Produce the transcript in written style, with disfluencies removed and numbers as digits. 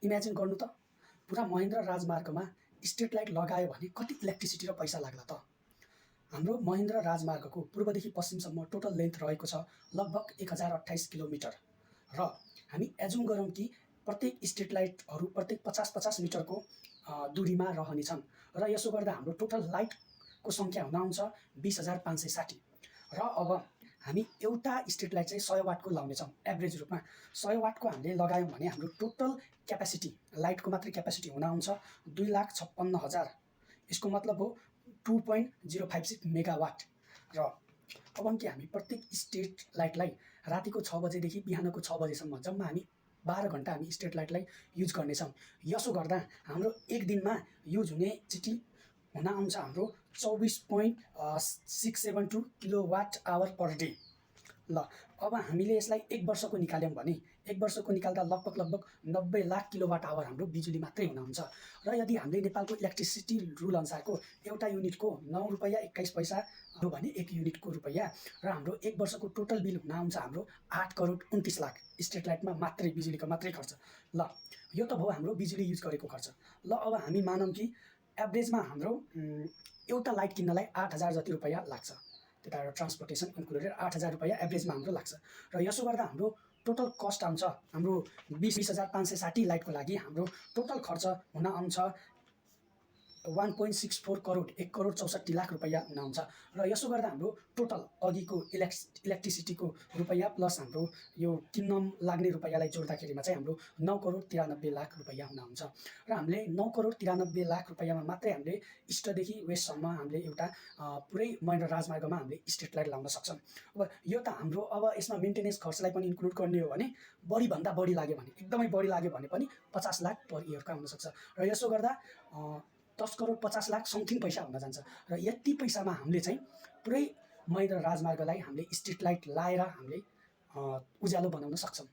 Imagine गर्नु त, पुरा महेन्द्र राजमार्गमा स्ट्रिट लाइट लगायो भने कति इलेक्ट्रिसिटी र पैसा लाग्ला त। हाम्रो महेन्द्र राजमार्गको पूर्वदेखि पश्चिमसम्म टोटल लेन्थ रहेको छ लगभग 1028 किलोमिटर र हामी एजुम गरौँ कि प्रत्येक स्ट्रिट लाइटहरू प्रत्येक 50-50 मिटरको दूरीमा रहनेछन् र यसो गर्दा हाम्रो टोटल लाइटको सङ्ख्या हुन आउँछ 20,560 र अब हामी एउटा स्ट्रिट लाइट चाहिँ 100 वाटको लाउनेछौँ। एभरेज रूपमा 100 वाटको हामीले लगायौँ भने हाम्रो टोटल क्यापेसिटी लाइटको मात्रै क्यापेसिटी हुन आउँछ 2,56,000। यसको मतलब हो 2.056 मेगावाट। र अब कि हामी प्रत्येक स्ट्रिट लाइटलाई रातिको 6 बजेदेखि बिहानको 6 बजेसम्म जम्मा हामी 12 घण्टा हामी स्ट्रिट लाइटलाई युज गर्नेछौँ। यसो गर्दा हाम्रो एक दिनमा युज हुने चिटी हुन आउँछ हाम्रो 24.672 किलोवाट आवर पर डे। ल अब हामीले यसलाई एक वर्षको निकाल्यौँ भने एक वर्षको निकाल्दा लगभग 90 लाख किलोवाट आवर हाम्रो बिजुली मात्रै हुन आउँछ। र यदि हामीले नेपालको इलेक्ट्रिसिटी रुल अनुसारको एउटा युनिटको 9 रुपैयाँ 21 पैसा हो भने एक युनिटको रुपैयाँ र हाम्रो एक वर्षको टोटल बिल हुन आउँछ हाम्रो 8 करोड 29 लाख स्ट्रिट लाइटमा मात्रै बिजुलीको मात्रै खर्च। ल यो त भयो हाम्रो बिजुली युज गरेको खर्च। ल अब हामी मानौँ कि एभरेजमा हाम्रो एउटा लाइट किन्नलाई 8,000 जति रुपैयाँ लाग्छ। त्यता ट्रान्सपोर्टेसन इन्क्लुडेड 8,000 रुपैयाँ एभरेजमा हाम्रो लाग्छ। र यसो गर्दा हाम्रो टोटल कस्ट आउँछ हाम्रो 20,560 लाइटको लागि हाम्रो टोटल खर्च हुन आउँछ 1.64 करोड 1,64,00,000 रुपैयाँ हुन आउँछ। र यसो गर्दा हाम्रो टोटल अघिको इलेक्ट्रिसिटीको रुपैयाँ प्लस हाम्रो यो किन्न लाग्ने रुपैयाँलाई जोड्दाखेरिमा चाहिँ हाम्रो 9,93,00,000 रुपैयाँ हुन आउँछ। र हामीले 9,93,00,000 रुपैयाँमा मात्रै हामीले इस्टदेखि वेस्टसम्म हामीले एउटा पुरै महेन्द्र राजमार्गमा हामीले स्ट्रिट लाइट लाउन सक्छौँ। अब यो त हाम्रो अब यसमा मेन्टेनेन्स खर्चलाई पनि इन्क्लुड गर्ने हो भने बढीभन्दा बढी लाग्यो भने एकदमै बढी लाग्यो भने पनि 50 लाख पर इयरका हुनसक्छ। र यसो गर्दा 10 करोड 50 लाख समथिङ पैसा हुन जान्छ। र यति पैसामा हामीले चाहिँ पुरै महेन्द्र राजमार्गलाई हामीले स्ट्रिट लाइट लाएर हामीले उज्यालो बनाउन सक्छौँ।